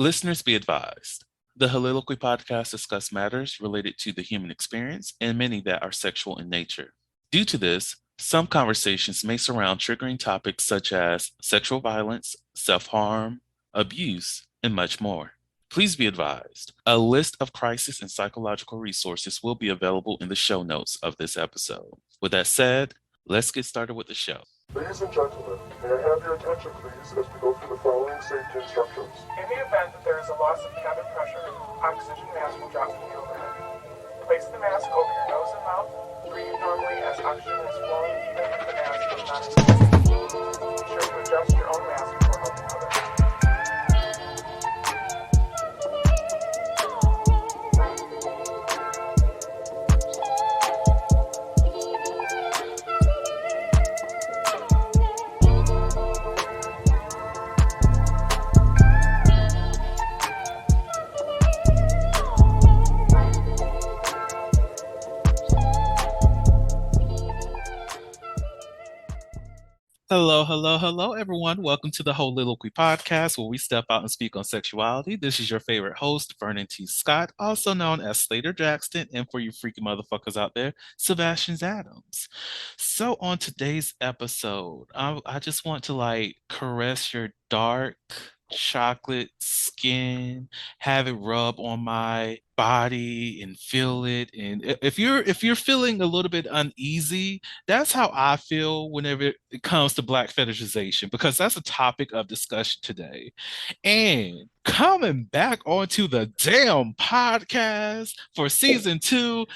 Listeners be advised. The Soliloquy podcast discuss matters related to the human experience and many that are sexual in nature. Due to this, some conversations may surround triggering topics such as sexual violence, self-harm, abuse, and much more. Please be advised, a list of crisis and psychological resources will be available in the show notes of this episode. With that said, let's get started with the show. Ladies and gentlemen, may I have your attention please as we go through the following safety instructions. In the event that there is a loss of cabin pressure, oxygen mask will drop from the overhead. Place the mask over your nose and mouth. Breathe normally as oxygen is flowing even if the mask is not inflated. Be sure to adjust your own mask before helping others. Hello, everyone. Welcome to the Soliloquy podcast, where we step out and speak on sexuality. This is your favorite host, Vernon T. Scott, also known as Slaytor Jackson, and for you freaky motherfuckers out there, Sebastian Adams. So on today's episode, I just want to caress your dark chocolate skin, have it rub on my body and feel it. And if you're feeling a little bit uneasy, that's how I feel whenever it comes to Black fetishization, because that's a topic of discussion today. And coming back onto the damn podcast for season 2,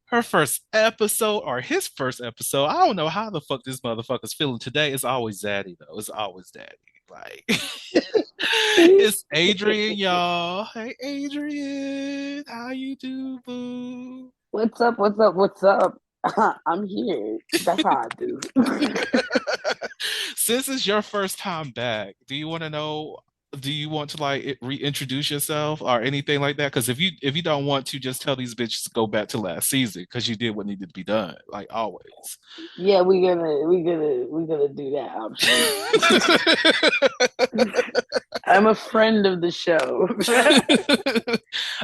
her first episode, or his first episode. I don't know how the fuck this motherfucker's feeling today. It's always Zaddy, though. It's always Daddy. It's Adrian, y'all. Hey, Adrian. How you do, boo? What's up? I'm here. That's how I do. Since it's your first time back, do you want to reintroduce yourself or anything like that? Because if you don't want to, just tell these bitches to go back to last season, because you did what needed to be done, like always. Yeah, we're gonna do that option. I'm a friend of the show.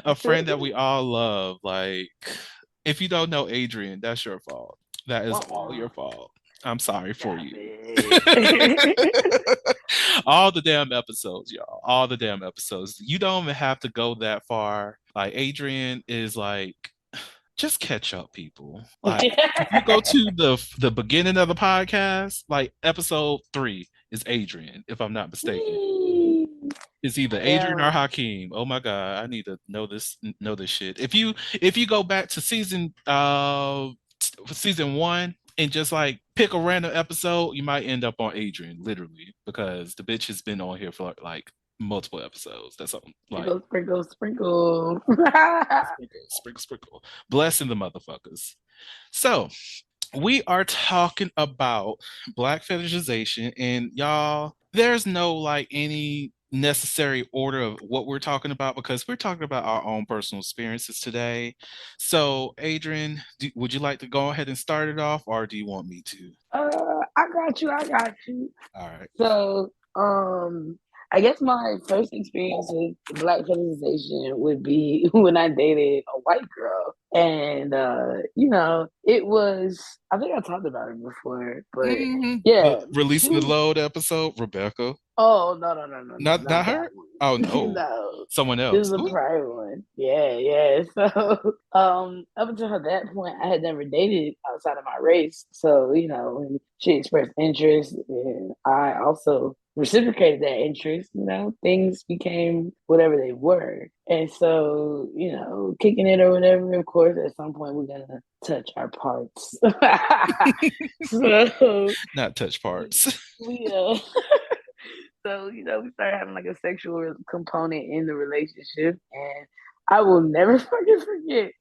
A friend that we all love. Like, if you don't know Adrian, that's your fault. That is all your fault. I'm sorry for you. All the damn episodes, y'all. All the damn episodes. You don't even have to go that far. Like, Adrian is like, just catch up, people. Like, if you go to the beginning of the podcast, like episode 3 is Adrian, if I'm not mistaken. It's either Adrian or Hakeem. Oh my God, I need to know this shit. If you go back to season 1 and just like pick a random episode, you might end up on Adrian, literally, because the bitch has been on here for like multiple episodes. That's something like sprinkle. Sprinkle. Blessing the motherfuckers. So we are talking about Black fetishization, and y'all, there's no like any necessary order of what we're talking about, because we're talking about our own personal experiences today. So Adrian, would you like to go ahead and start it off, or do you want me to? I got you. All right. So I guess my first experience with Black fetishization would be when I dated a white girl. And, it was, I think I talked about it before, but yeah. The Releasing the Load episode, Rebecca. Oh, no. Not her? Oh, no. No. Someone else. This is a private one. Yeah. So, up until that point, I had never dated outside of my race. So, when she expressed interest, and I also reciprocated that interest, things became whatever they were. And so, kicking it or whatever, of course, at some point we're going to touch our parts. So, not touch parts. So, we started having like a sexual component in the relationship, and I will never fucking forget,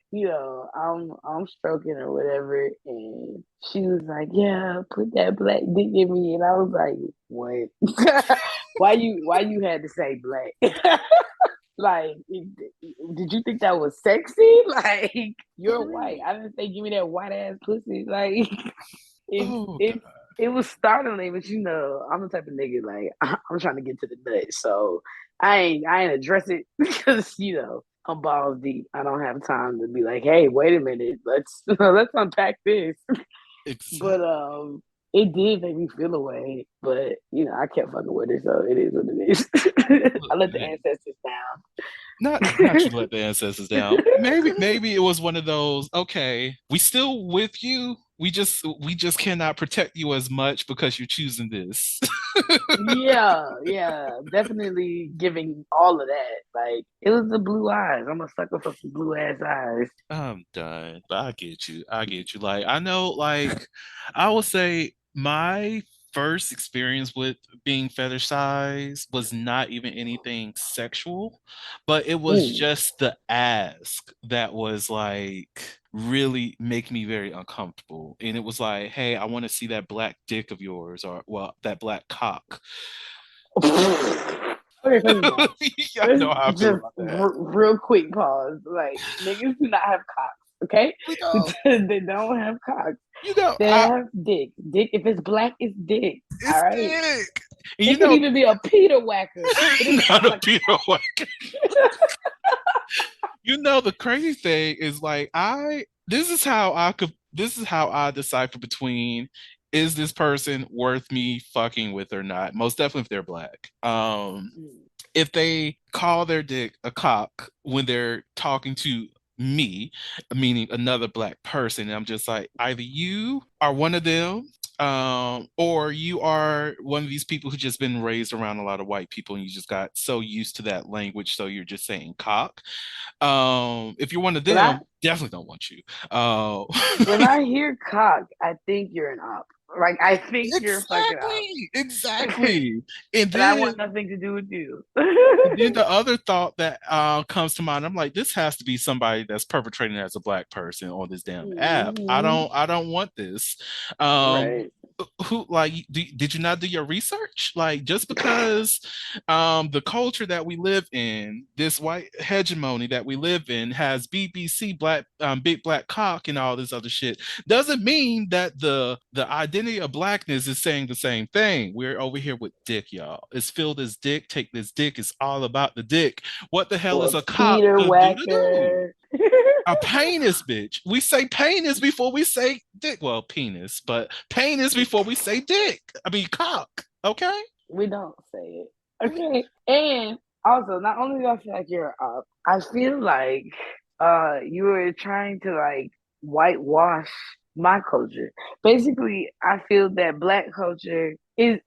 I'm stroking or whatever, and she was like, yeah, put that black dick in me, and I was like, what? why you had to say black? Like, did you think that was sexy? Like, you're white. I didn't say give me that white ass pussy. Like, it was startling, but I'm the type of nigga, like, I'm trying to get to the nut. So I ain't address it because I'm balls deep. I don't have time to be like, hey, wait a minute, let's unpack this. But Exactly. it did make me feel away. But I kept fucking with it, so it is what it is. I let the ancestors Not you let the ancestors down. Maybe it was one of those, okay, we still with you. We just cannot protect you as much because you're choosing this. Yeah, yeah, definitely giving all of that. Like it was the blue eyes. I'm a sucker for some blue ass eyes. I'm done. But I get you. I get you. Like I know, like I would say my first experience with being fetishized was not even anything sexual, but it was Mm. just the ask that was like really make me very uncomfortable. And it was like, hey, I want to see that black dick of yours, or well, that black cock. Okay, first of all, I let's know how I feel just about that. real quick pause. Like niggas do not have cocks, okay? We know, They don't have cocks. They I have dick. Dick, if it's black, it's dick. All it's right. dick. And It could even be a Peter whacker, but it's not not a a Peter cock. Wack. The crazy thing is like this is how I decipher between is this person worth me fucking with or not? Most definitely if they're black. If they call their dick a cock when they're talking to me, meaning another black person, and I'm just like, either you are one of them, or you are one of these people who just been raised around a lot of white people and you just got so used to that language, so you're just saying cock. If you're one of When I them, definitely don't want you. Uh, when I hear cock, I think you're an op. Like I think you're a fucking op. exactly, exactly. And And I then want nothing to do with you. And then the other thought that comes to mind, I'm like, this has to be somebody that's perpetrating as a black person on this damn app. Hmm. I don't want this. Um, Right. who like did you not do your research? Like just because the culture that we live in, this white hegemony that we live in, has BBC black big black cock and all this other shit, doesn't mean that the identity of blackness is saying the same thing. We're over here with dick, y'all. It's filled as dick. Take this dick. It's all about the dick. What the hell is Or a cock Peter to do to do? Whacker. A penis, bitch. We say penis before we say dick. Well, penis, but penis before we say dick. I mean cock. Okay. We don't say it. Okay. And also, not only do I feel like you're up, I feel like you were trying to like whitewash my culture. Basically, I feel that black culture is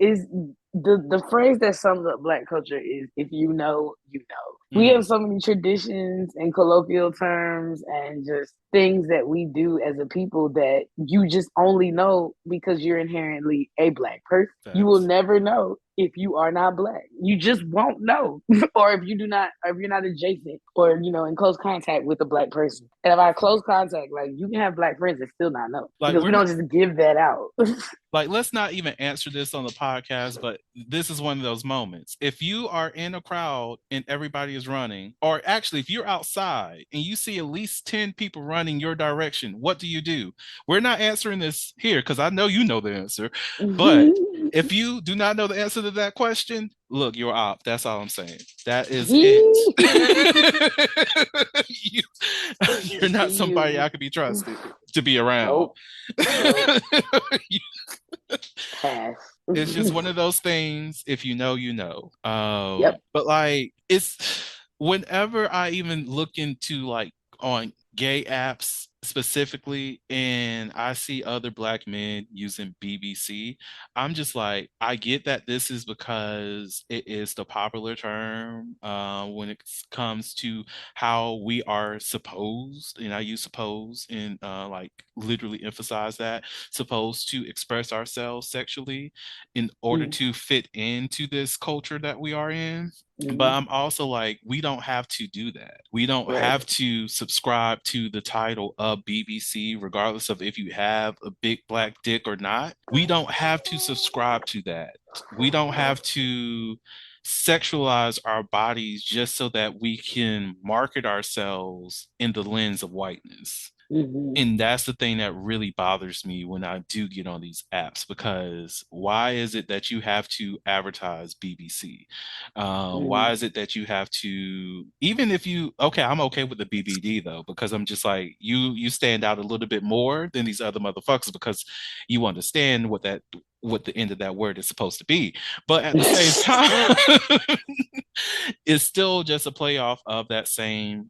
the phrase that sums up black culture is if you know, you know. We Mm, have so many traditions and colloquial terms and just things that we do as a people that you just only know because you're inherently a black person. You will facts. never know if you are not black. You just won't know. Or if you do not, or if you're not adjacent or in close contact with a black person. And if I close contact, like you can have black friends and still not know Like because we're we not don't just give that out. like let's not even answer this on the podcast, but this is one of those moments. If you are in a crowd and everybody is running, or actually if you're outside and you see at least 10 people running your direction, what do? We're not answering this here because I know you know the answer. But if you do not know the answer to that question, look, you're op. That's all I'm saying. That is it. you, you're not See somebody I you. could be trusted to be around. Nope. Nope. Pass. It's just one of those things. If you know, you know. Yep. But like it's whenever I even look into like on gay apps specifically, and I see other black men using BBC, I'm just like, I get that this is because it is the popular term when it comes to how we are supposed, and I use suppose and like literally emphasize that, supposed to express ourselves sexually in order Mm-hmm. to fit into this culture that we are in. But Mm-hmm. I'm also like, we don't have to do that. We don't Right. have to subscribe to the title of BBC, regardless of if you have a big black dick or not. We don't have to subscribe to that. We don't have to sexualize our bodies just so that we can market ourselves in the lens of whiteness. Mm-hmm. And that's the thing that really bothers me when I do get on these apps, because why is it that you have to advertise BBC? Why is it that you have to, even if you, okay, I'm okay with the BBD though, because I'm just like, you stand out a little bit more than these other motherfuckers because you understand what the end of that word is supposed to be. But at the same time, it's still just a playoff of that same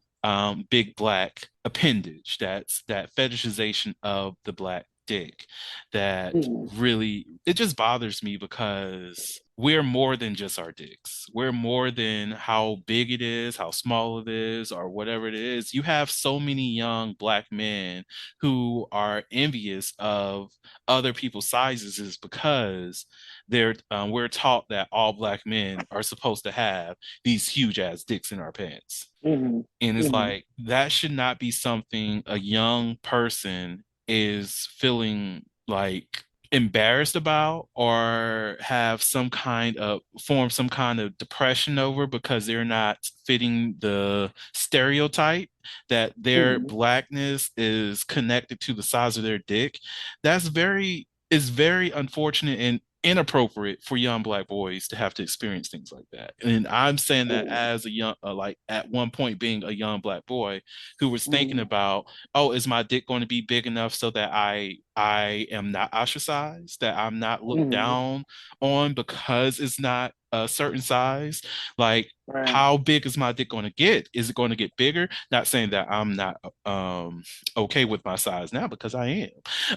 big black appendage. That's that fetishization of the black dick that Mm-hmm. really, it just bothers me because we're more than just our dicks. We're more than how big it is, how small it is, or whatever it is. You have so many young black men who are envious of other people's sizes is because we're taught that all black men are supposed to have these huge ass dicks in our pants. Mm-hmm. And it's Mm-hmm. like that should not be something a young person is feeling like embarrassed about or have some kind of form some kind of depression over because they're not fitting the stereotype that their Mm-hmm. blackness is connected to the size of their dick. That's very is very unfortunate and inappropriate for young black boys to have to experience things like that. And I'm saying that as a young, like at one point being a young black boy who was thinking Mm-hmm. about, oh, is my dick going to be big enough so that I am not ostracized, that I'm not looked Mm-hmm. down on because it's not a certain size? Like, Right. how big is my dick going to get? Is it going to get bigger? Not saying that I'm not okay with my size now, because I am.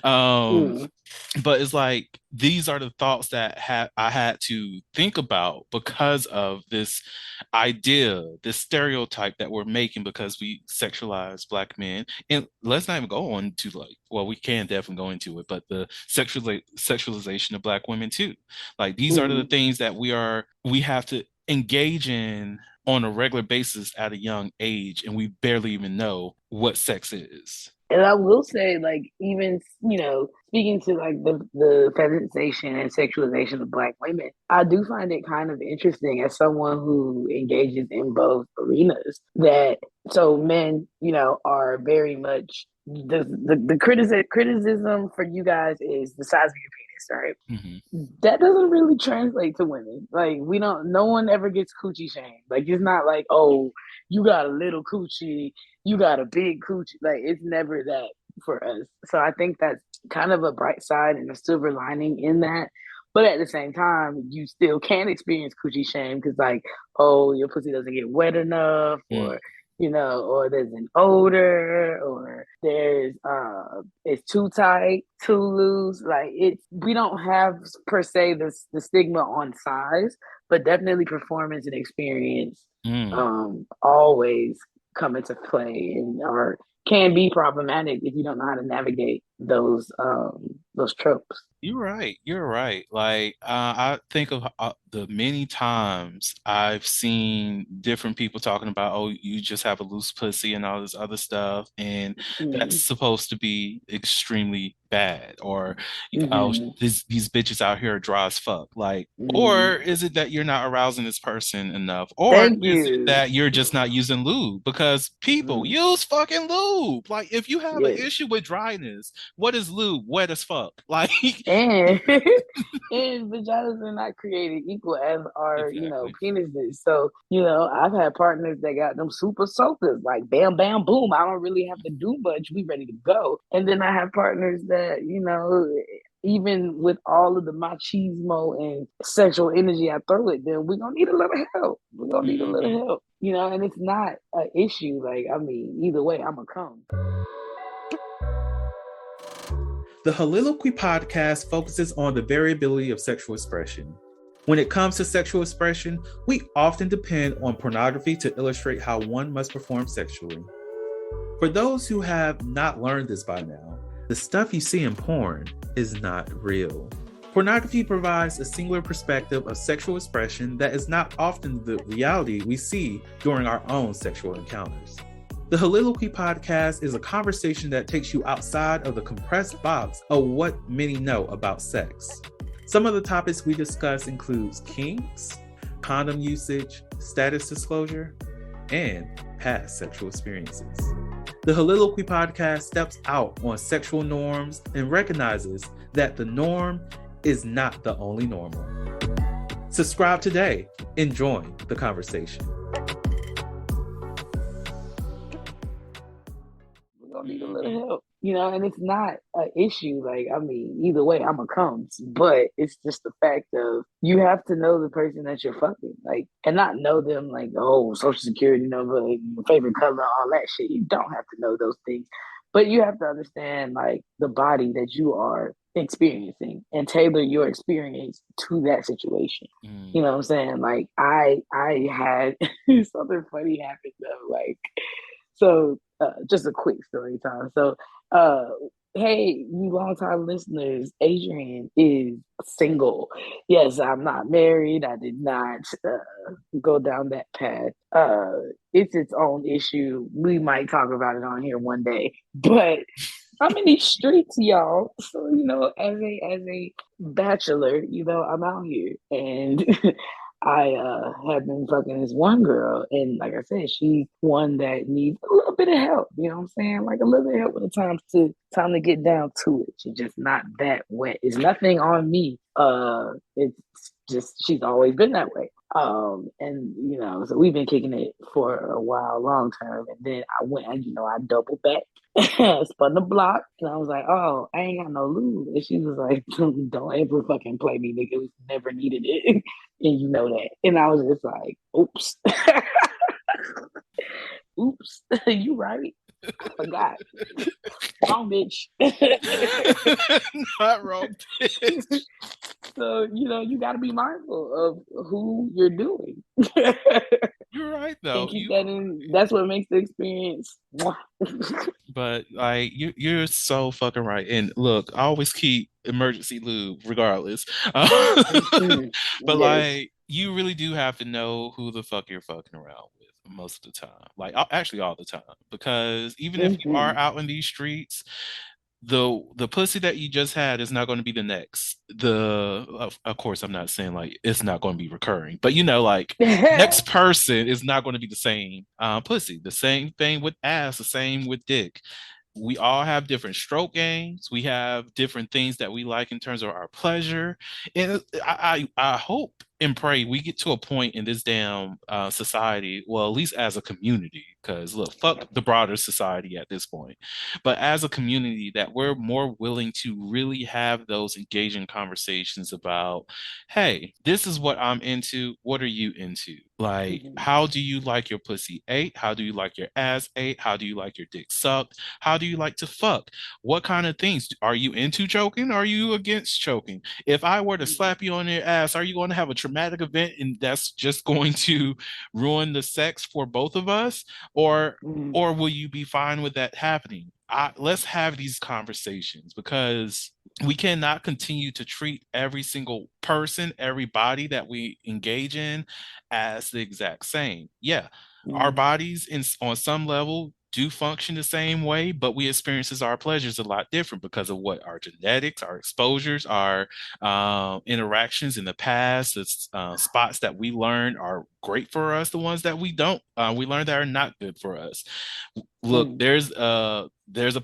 Mm-hmm. But it's like these are the thoughts that I had to think about because of this idea, this stereotype that we're making because we sexualize black men. And let's not even go on to like, well, we can definitely go into it, but the sexualization of black women too. Like these are the Mm-hmm. things that we have to engage in on a regular basis at a young age, and we barely even know what sex is. And I will say, like, even, speaking to like the feminization and sexualization of black women, I do find it kind of interesting as someone who engages in both arenas that so men, are very much the criticism for you guys is the size of your penis, right? Mm-hmm. That doesn't really translate to women. Like we don't, no one ever gets coochie shamed. Like it's not like, oh, you got a little coochie, you got a big coochie. Like it's never that for us. So I think that's kind of a bright side and a silver lining in that. But at the same time, you still can experience coochie shame because, like, oh, your pussy doesn't get wet enough, or or there's an odor, or there's it's too tight, too loose. Like it's we don't have per se the stigma on size, but definitely performance and experience Mm. always come into play and or can be problematic if you don't know how to navigate those tropes. You're right. You're right. Like, I think of the many times I've seen different people talking about, oh, you just have a loose pussy and all this other stuff, and that's Mm-hmm. supposed to be extremely bad, or oh, Mm-hmm. these bitches out here are dry as fuck. Like, Mm-hmm. or is it that you're not arousing this person enough, or Thank is it you. that you're just not using lube? Because people Mm-hmm. use fucking lube. Like, if you have an Yes. issue with dryness, what is lube? Wet as fuck. Like. And and vaginas are not created equal as are, Exactly. penises. So, I've had partners that got them super soakers, like bam, bam, boom. I don't really have to do much. We ready to go. And then I have partners that, even with all of the machismo and sexual energy I throw at them, we're gonna need a little help. We're gonna need a Hmm. little help. And it's not an issue. Like, I mean, either way, I'm gonna come. The Holiloquy podcast focuses on the variability of sexual expression. When it comes to sexual expression, we often depend on pornography to illustrate how one must perform sexually. For those who have not learned this by now, the stuff you see in porn is not real. Pornography provides a singular perspective of sexual expression that is not often the reality we see during our own sexual encounters. The Holiloquy podcast is a conversation that takes you outside of the compressed box of what many know about sex. Some of the topics we discuss includes kinks, condom usage, status disclosure, and past sexual experiences. The Soliloquy podcast steps out on sexual norms and recognizes that the norm is not the only normal. Subscribe today and join the conversation. We're gonna need a little help, and it's not an issue. Like, I mean, either way, I'm a comes, but it's just the fact of you have to know the person that you're fucking, like, and not know them like, oh, social security number, like, your favorite color, all that shit. You don't have to know those things, but you have to understand like the body that you are experiencing and tailor your experience to that situation. You know what I'm saying? Like, I had something funny happen though, like. So, just a quick story time. So, uh, hey, you longtime listeners, Adrian is single. Yes, I'm not married. I did not go down that path. It's its own issue. We might talk about it on here one day, but I'm in these streets, y'all. So, as a bachelor, I'm out here and I have been fucking this one girl, and like I said, she's one that needs a little bit of help. You know what I'm saying? Like a little bit of help with the time to get down to it. She's just not that wet. It's nothing on me. It's just she's always been that way. And so we've been kicking it for a while, long term, and then I went, and I doubled back. Spun the block, and I was like, "Oh, I ain't got no lube." And she was like, "Don't ever fucking play me, nigga. We never needed it, and you know that." And I was just like, "Oops, oops, you right? I forgot. Wrong bitch." Not wrong, bitch. So you got to be mindful of who you're doing. You're right though. And keep that in. That's what makes the experience. But like you're so fucking right. And look, I always keep emergency lube regardless. But Yes. like you really do have to know who the fuck you're fucking around with most of the time. Like actually all the time. Because even if you are out in these streets, the pussy that you just had is not going to be the next. Of course I'm not saying like it's not going to be recurring, but like next person is not going to be the same pussy. The same thing with ass, the same with dick. We all have different stroke games. We have different things that we like in terms of our pleasure. And I hope and pray we get to a point in this damn society, well, at least as a community, because look, fuck the broader society at this point, but as a community that we're more willing to really have those engaging conversations about, hey, this is what I'm into. What are you into? Like, how do you like your pussy ate? How do you like your ass ate? How do you like your dick sucked? How do you like to fuck? What kind of things? Are you into choking? Are you against choking? If I were to slap you on your ass, are you going to have a traumatic event and that's just going to ruin the sex for both of us? Or will you be fine with that happening? Let's have these conversations because we cannot continue to treat every single person, every body that we engage in as the exact same. Yeah, our bodies on some level do function the same way, but we experiences our pleasures a lot different because of what our genetics, our exposures, our interactions in the past, the spots that we learned are great for us, the ones that we don't, we learned that are not good for us. Look, there's a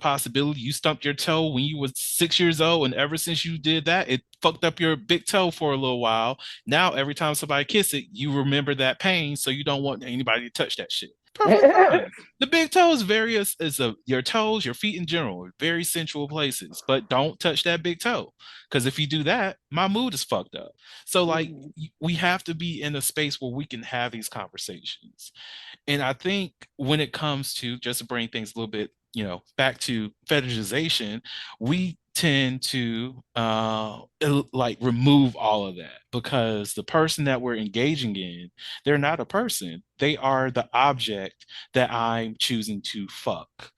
possibility you stumped your toe when you was 6 years old, and ever since you did that, it fucked up your big toe for a little while. Now, every time somebody kiss it, you remember that pain, so you don't want anybody to touch that shit. Perfectly fine. The big toe is your toes, your feet in general, very sensual places, but don't touch that big toe because if you do that, my mood is fucked up. So like we have to be in a space where we can have these conversations. And I think when it comes to, just to bring things a little bit, back to fetishization, we tend to like remove all of that because the person that we're engaging in, they're not a person. They are the object that I'm choosing to fuck.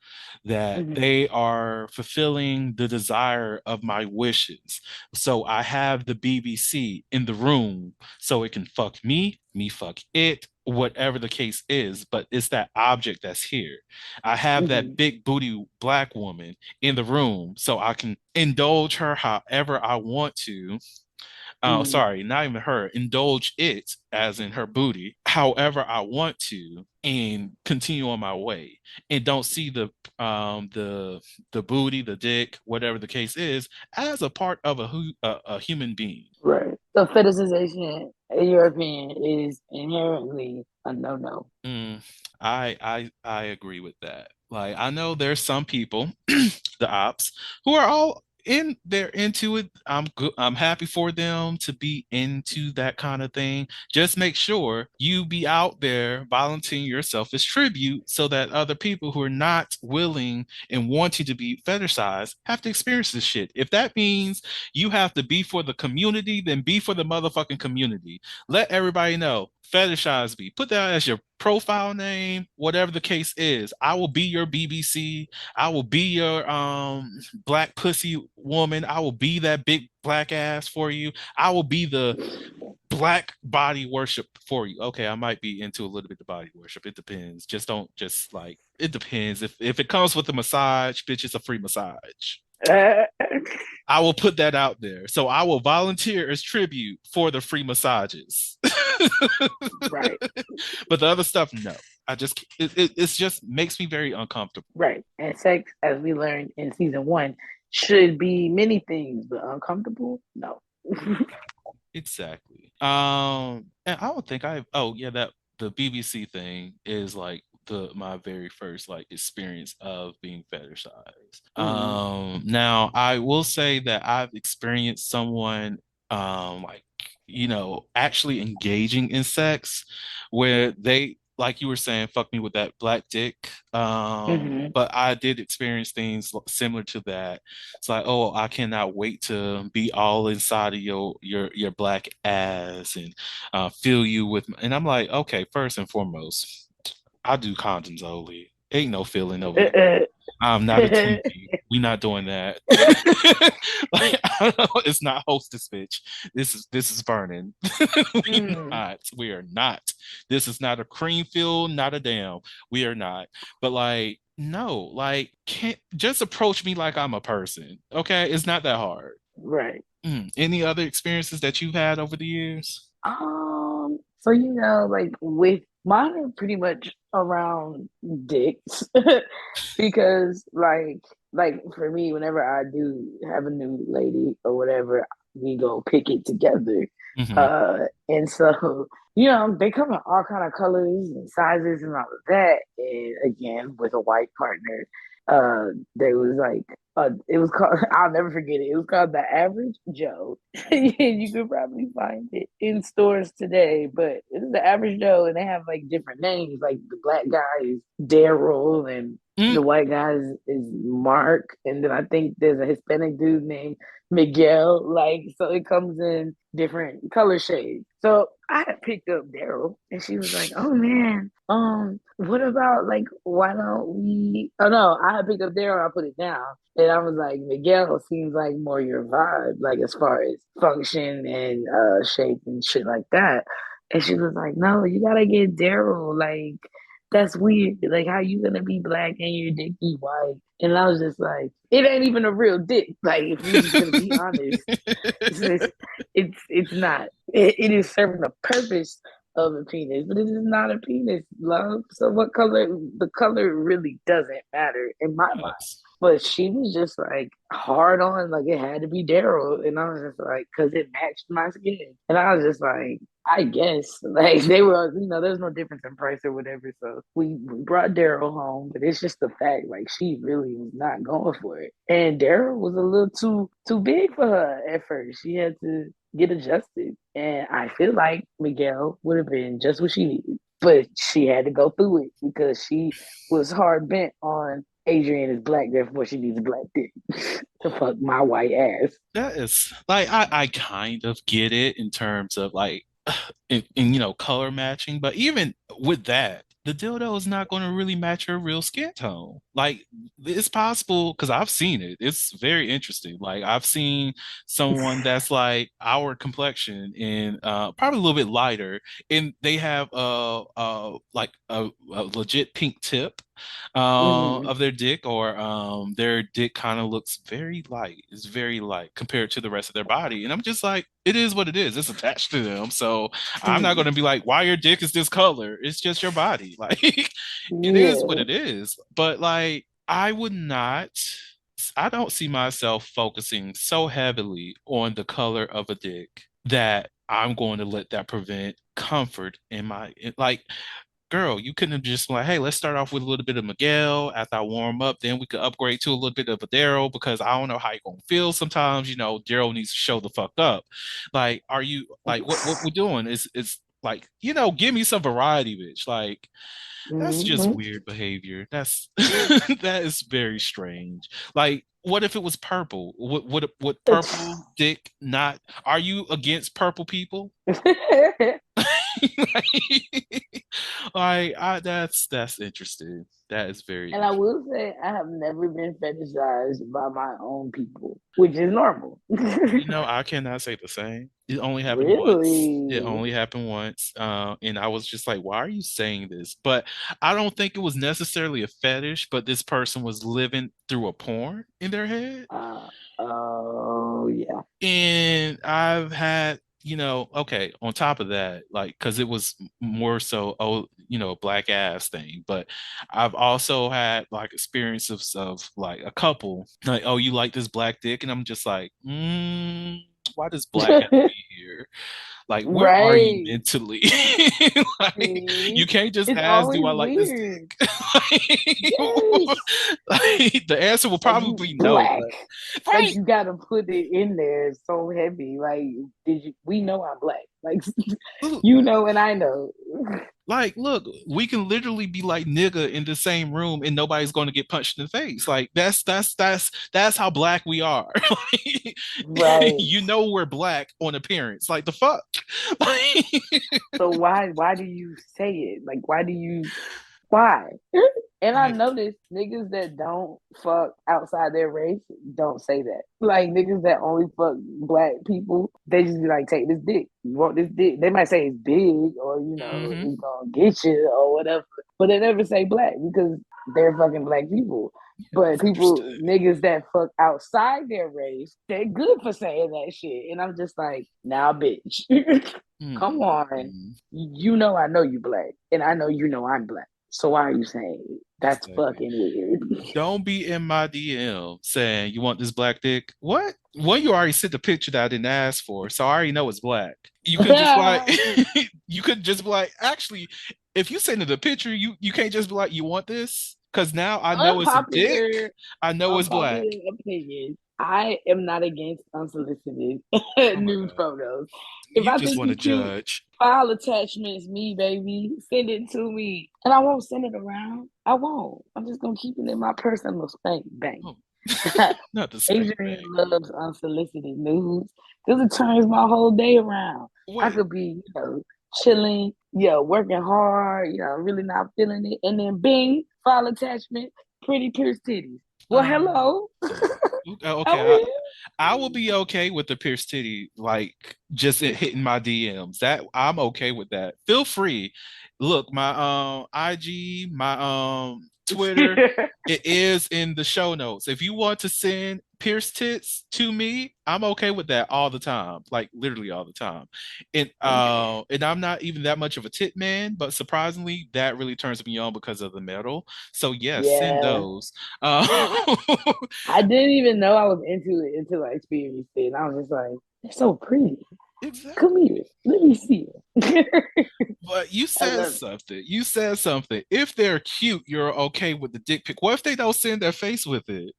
That they are fulfilling the desire of my wishes. So I have the BBC in the room so it can fuck me fuck it, whatever the case is, but it's that object that's here. I have that big booty black woman in the room so I can indulge her however I want to. Sorry, not even her. Indulge it, as in her booty, however I want to and continue on my way and don't see the booty, the dick, whatever the case is, as a part of a human being. Right. So fetishization, in your opinion, is inherently a no-no. Mm, I agree with that. Like I know there's some people, the ops, who are all in they're into it. I'm good. I'm happy for them to be into that kind of thing. Just make sure you be out there volunteering yourself as tribute so that other people who are not willing and wanting to be fetishized have to experience this shit. If that means you have to be for the community, then be for the motherfucking community. Let everybody know. Fetishize me. Put that as your profile name, whatever the case is. I will be your BBC. I will be your black pussy woman. I will be that big black ass for you. I will be the black body worship for you. Okay, I might be into a little bit of body worship. It depends. Just don't just like it depends. If it comes with a massage, bitch, it's a free massage. I will put that out there. So I will volunteer as tribute for the free massages. Right. But the other stuff, no. I just it's just makes me very uncomfortable. Right. And sex, as we learned in season one, should be many things, but uncomfortable? No. Exactly. And I don't think I've oh yeah, that the BBC thing is like the my very first like experience of being fetishized. Mm-hmm. Now I will say that I've experienced someone like actually engaging in sex where they like you were saying, fuck me with that black dick. Mm-hmm. But I did experience things similar to that. It's like, oh, I cannot wait to be all inside of your black ass and fill you with. And I'm like, okay, first and foremost, I do condoms only. Ain't no feeling over here. I'm not a Twinkie. We not doing that. Like, I don't know, it's not hostess bitch. This is burning. we Mm. not. We are not. This is not a cream field, not a damn. We are not. But like, no, like can't just approach me like I'm a person. Okay. It's not that hard. Right. Any other experiences that you've had over the years? So like with mine are pretty much around dicks because like for me, whenever I do have a new lady or whatever, we go pick it together. Hmm. And so they come in all kind of colors and sizes and all of that. And again, with a white partner, there was like it was called I'll never forget it. It was called the Average Joe. You could probably find it in stores today, but it's the Average Joe, and they have like different names. Like the black guy is Daryl, and Mm, the white guy is Mark, and then I think there's a Hispanic dude named Miguel. Like, so it comes in different color shades. So I had picked up Daryl, and she was like, "Oh man, what about like why don't we?" Oh no, I had picked up Daryl. I put it down, and I was like, "Miguel seems like more your vibe, like as far as function and shape and shit like that." And she was like, "No, you gotta get Daryl. Like, that's weird. Like, how you gonna be black and your dick be white?" And I was just like, "It ain't even a real dick. Like, if we just gonna be honest, it's just, it's not. It is serving the purpose of a penis, but it is not a penis, love. So what color? The color really doesn't matter in my mind." yes. But she was just like hard on, like it had to be Daryl, and I was just like, because it matched my skin, and I was just like, I guess like they were, there's no difference in price or whatever. So we brought Daryl home, but it's just the fact, like she really was not going for it, and Daryl was a little too big for her at first. She had to get adjusted, and I feel like Miguel would have been just what she needed, but she had to go through it because she was hard bent on Adrian is black, therefore she needs a black dick to fuck my white ass. That is like I kind of get it in terms of like in color matching, but even with that, the dildo is not going to really match your real skin tone. Like it's possible because I've seen it. It's very interesting. Like I've seen someone that's like our complexion and probably a little bit lighter, and they have like a legit pink tip. Mm-hmm. of their dick, or their dick kind of looks very light. It's very light compared to the rest of their body. And I'm just like, it is what it is. It's attached to them. So I'm not going to be like, why your dick is this color? It's just your body. Like, it is what Yeah. it is. But like, I would not. I don't see myself focusing so heavily on the color of a dick that I'm going to let that prevent comfort in my like, girl, you couldn't have just like, hey, let's start off with a little bit of Miguel. After I warm up, then we could upgrade to a little bit of a Daryl, because I don't know how you're gonna feel sometimes. Daryl needs to show the fuck up. Like, are you like what we're doing is like, give me some variety, bitch. Like, that's just Mm-hmm. weird behavior. That's that is very strange. Like, what if it was purple? Would purple dick not? Are you against purple people? That's interesting. That is very And I interesting. will say, I have never been fetishized by my own people, which is normal. I cannot say the same. It only happened once. It Really? only happened once. And I was just like, why are you saying this? But I don't think it was necessarily a fetish, but this person was living through a porn in their head. Oh, yeah. And I've had, okay, on top of that, like, because it was more so, a black ass thing, but I've also had like experiences of like a couple, like, oh, you like this black dick? And I'm just like, why does black have to be here? Like, where are you Right. mentally? Like, you See? can't just It's ask, do always I like this weird. dick? Yes. Like, the answer will And you probably no, black. but Like right. you gotta put it in there so heavy. Like, we know I'm black. Like and I know. Like, look, we can literally be like nigga in the same room and nobody's going to get punched in the face. Like, that's how black we are. Like, Right. we're black on appearance. Like, the fuck. Like, So why do you say it? Like why? And I like, noticed niggas that don't fuck outside their race don't say that. Like niggas that only fuck black people, they just be like, take this dick. You want this dick? They might say it's big or mhm. it's gonna get you or whatever. But they never say black because they're fucking black people. Yeah, But that's interesting. niggas that fuck outside their race, they're good for saying that shit. And I'm just like, now, bitch, come on. Mm, I know you black, and I know I'm black. So why are you saying it? That's exactly. fucking weird. Don't be in my DM saying you want this black dick. What? Well, you already sent the picture that I didn't ask for, so I already know it's black. You could just like, you could just be like, actually, if you send it a picture, you can't just be like, you want this? Because now I know it's a dick. unpopular, I know it's unpopular black. opinion. I am not against unsolicited Oh my nude God. photos. If You I just think want to you cute, judge. file attachments, me baby, send it to me, and I won't send it around. I won't. I'm just gonna keep it in my personal spank bank. Oh. Not the spank Adrian bank. loves unsolicited nudes because it turns my whole day around. I Wait. could be, chilling, working hard, really not feeling it, and then bing, file attachment, pretty pierced titties. Well, Um, hello, okay, how are you? I will be okay with the pierced titty, like just it hitting my DMs. That I'm okay with that. Feel free. Look, my IG, my Twitter, it is in the show notes. If you want to send pierced tits to me, I'm okay with that all the time, like literally all the time. And I'm not even that much of a tit man, but surprisingly, that really turns me on because of the metal. So yes, send Yeah, those. Uh, I didn't even know I was into it until I experienced it, and I was just like, they're so pretty. Come exactly. here, let me see it. But you I said love it. something. You said something. If they're cute, you're okay with the dick pic. What if they don't send their face with it?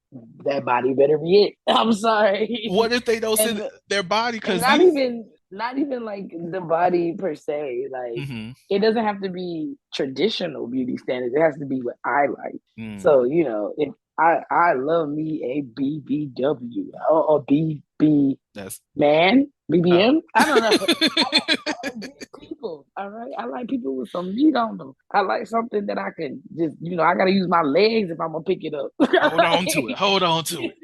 That body better be it. I'm sorry. What if they don't send and their body? and Because these. not even like the body per se. Like Hmm. it doesn't have to be traditional beauty standards. It has to be what I like. Mm, So if I love me a BBW or a BB that's. man Oh. BBM. I don't know. I like big people. All right. I like people with some meat on them. I like something that I can just I gotta use my legs if I'm gonna pick it up. All Hold on to it. right. Hold on to it.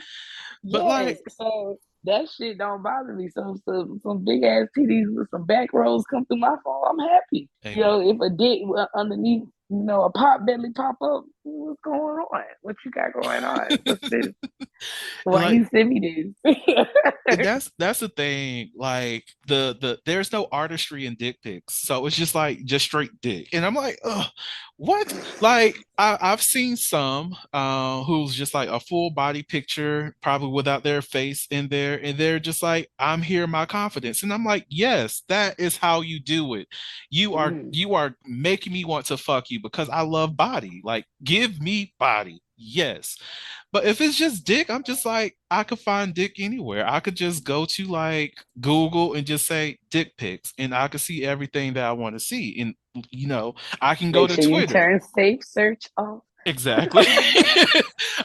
But Yes, like, so that shit don't bother me. So some big ass titties with some back rolls come through my phone. I'm happy. amen. If a dick underneath, a pop belly pop up, what's going on? What you got going on? What's this? And Why like you send me this? that's the thing. Like the there's no artistry in dick pics, so it's just like just straight dick, and I'm like, ugh, what? Like I've seen some who's just like a full body picture, probably without their face in there, and they're just like, I'm here, my confidence, and I'm like, yes, that is how you do it. Mhm. You are making me want to fuck you because I love body. Like, give me body. Yes. But if it's just dick, I'm just like, I could find dick anywhere. I could just go to like Google and just say dick pics, and I could see everything that I want to see. And, you know, I can go Make to sure you Twitter. turn safe search off. Exactly.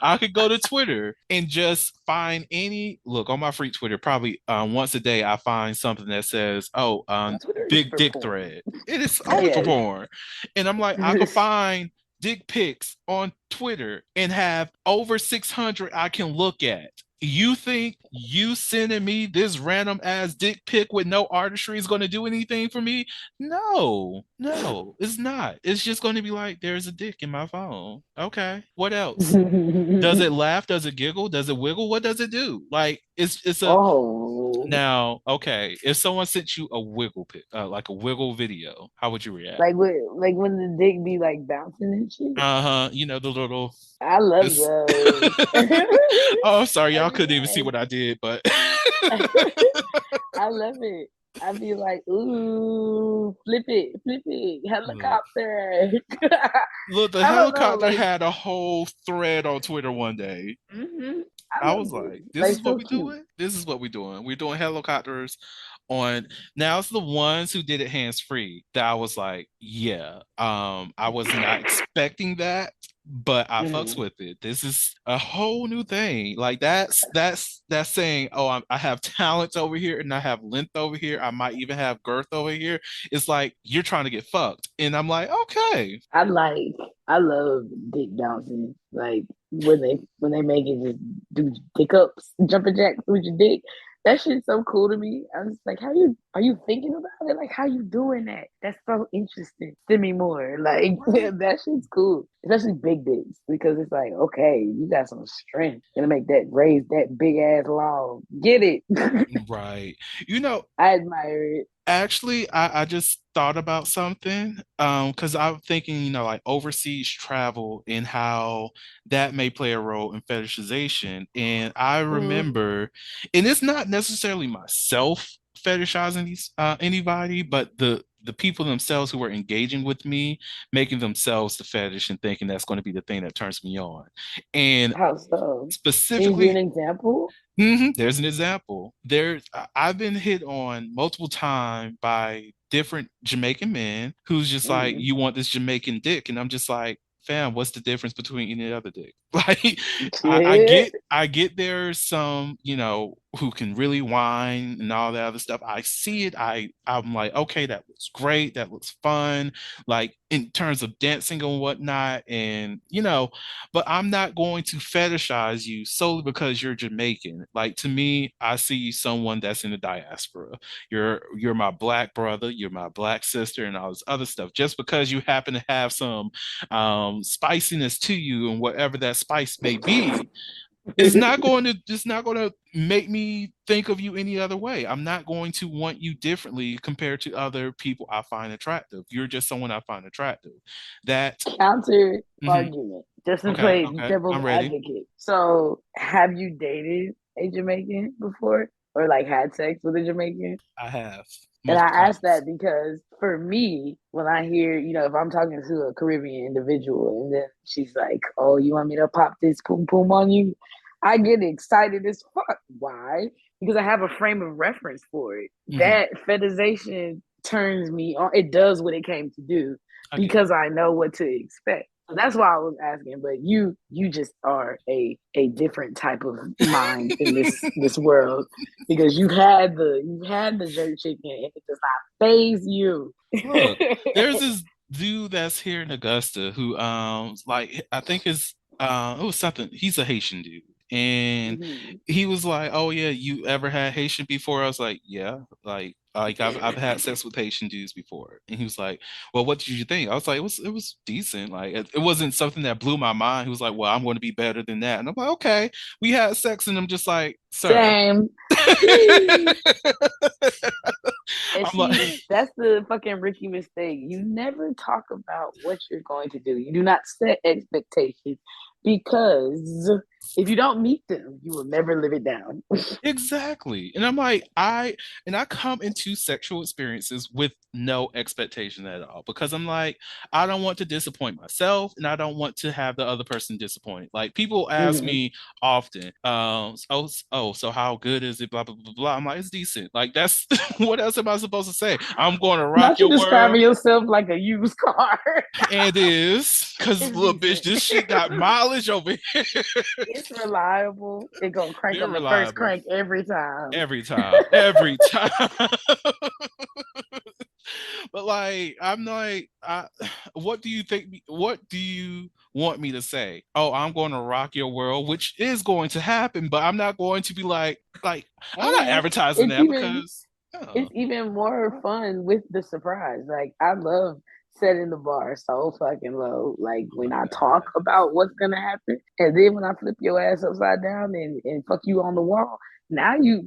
I could go to Twitter and just find any look on my free Twitter. Probably once a day, I find something that says, "Oh, Twitter is big for dick porn. thread." It is only for Yes. porn, and I'm like, I could find dick pics on Twitter and have over 600 I can look at. You think you sending me this random ass dick pic with no artistry is going to do anything for me? No, no, it's not. It's just going to be like, there's a dick in my phone. Okay, what else? Does it laugh? Does it giggle? Does it wiggle? What does it do? Like, it's a Oh, now. Okay, if someone sent you a wiggle pic, like a wiggle video, how would you react? like when the dick be like bouncing and shit. Uh-huh. You know the little. I love This. those. Oh, I'm sorry, I y'all be couldn't even see like, what I did, but I love it. I be like, ooh, flip it, look, helicopter. look, the I don't know, helicopter like, had a whole thread on Twitter one day. I I love was it. like, this Like is what so we cute. doing? This is what we doing. We're doing helicopters on now it's the ones who did it hands free that I was like, yeah. I was not expecting that, but I fucks Mhm. with it. This is a whole new thing. Like that's saying, oh, I have talent over here and I have length over here. I might even have girth over here. It's like you're trying to get fucked. And I'm like, okay. I like, I love dick bouncing. Like when they make it just do dick ups, jumping jacks with your dick. That shit's so cool to me. I'm just like, how you are you thinking about it? Like, how you doing that? That's so interesting. Send me more. Like Right. that shit's cool, especially big dicks because it's like, okay, you got some strength. Gonna make that raise that big ass log. Get it? Right. You know, I admire it. actually, I just thought about something. Because I'm thinking, you know, like overseas travel and how that may play a role in fetishization. And I Mm. remember, and it's not necessarily myself fetishizing anybody, but the people themselves who are engaging with me, making themselves the fetish and thinking that's going to be the thing that turns me on. And How so? Can you give an specifically example? There's an example. I've been hit on multiple times by different Jamaican men who's just like, Mm. you want this Jamaican dick, and I'm just like, fam, what's the difference between any other dick? Like, Shit. I get there's some, you know, who can really whine and all that other stuff. I see it. I'm like, okay, that looks great. That looks fun. Like in terms of dancing and whatnot, and you know, but I'm not going to fetishize you solely because you're Jamaican. Like to me, I see someone that's in the diaspora. You're my black brother, you're my black sister, and all this other stuff. Just because you happen to have some spiciness to you and whatever that spice may be, it's not going to make me think of you any other way. I'm not going to want you differently compared to other people I find attractive. You're just someone I find attractive. That Counter mhm. argument, just to Okay, play okay, devil's I'm ready. advocate. So, have you dated a Jamaican before, or like had sex with a Jamaican? I have And I multiple ask times. that because for me, when I hear, if I'm talking to a Caribbean individual and then she's like, "Oh, you want me to pop this poom poom on you?" I get excited as fuck. Why? Because I have a frame of reference for it. Hmm. That fetishization turns me on. It does what it came to do I get because it. I know what to expect. So that's why I was asking. But you just are a different type of mind in this world because you had the jerk chicken and it does not phase you. Look, there's this dude that's here in Augusta who like I think is it was something he's a Haitian dude. And Mhm. he was like, "Oh yeah, you ever had Haitian before?" I was like, "Yeah." Like Like I've had sex with Haitian dudes before, and he was like, "Well, what did you think?" I was like, "It was decent. Like it wasn't something that blew my mind." He was like, "Well, I'm going to be better than that," and I'm like, "Okay." We had sex, and I'm just like, "Sir." Same. See, and I'm like, see, that's the fucking Ricky mistake. You never talk about what you're going to do. You do not set expectations because if you don't meet them, you will never live it down. exactly. And I'm like, I come into sexual experiences with no expectation at all because I'm like, I don't want to disappoint myself and I don't want to have the other person disappointed. Like people ask Mhm. me often, so how good is it? Blah blah blah blah. I'm like, it's decent. Like that's what else am I supposed to say? I'm going to rock Not you your world. describing yourself like a used car. And it is because It's little bitch, decent. this shit got mileage over here. It's reliable. It gonna crank Very on the first reliable. crank every time. Every time. Every time. But like, I'm like, what do you think? What do you want me to say? Oh, I'm going to rock your world, which is going to happen, but I'm not going to be like, I'm not And advertising it's that even because, oh, it's even more fun with the surprise. Like I love setting the bar so fucking low. Like oh when my I talk God. about what's gonna happen, and then when I flip your ass upside down and fuck you on the wall, now you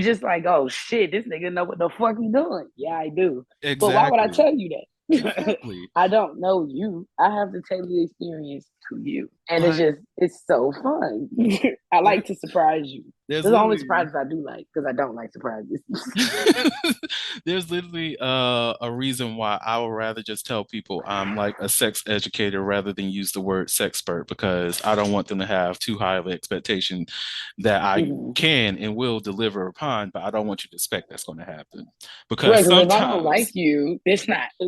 just like, oh shit, this nigga know what the fuck he doing. Yeah, I do. But why would I Exactly. tell you that? Exactly. I don't know you. I have to tailor the experience to you. And Like, it's so fun. I there, like to surprise you. there's There's the only literally surprises I do like because I don't like surprises. there's literally a reason why I would rather just tell people I'm like a sex educator rather than use the word sexpert because I don't want them to have too high of an expectation that I Mhm. can and will deliver upon, but I don't want you to expect that's going to happen because Right, because if I don't like sometimes you,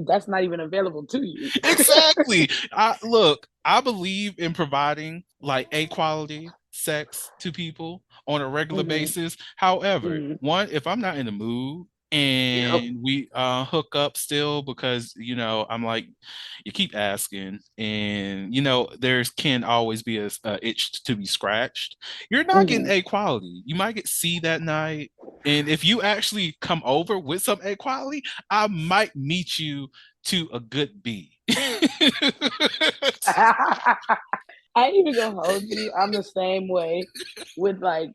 that's not even available to you. exactly. I believe in providing like a quality sex to people on a regular Hmm. basis. However, Hmm. one, if I'm not in the mood Yep. and we hook up still because I'm like you keep asking and there's can always be a itch to be scratched. You're not getting Hmm. a quality. You might get C that night. And if you actually come over with some A quality, I might meet you to a good B. I ain't even gonna hold you. I'm the same way with like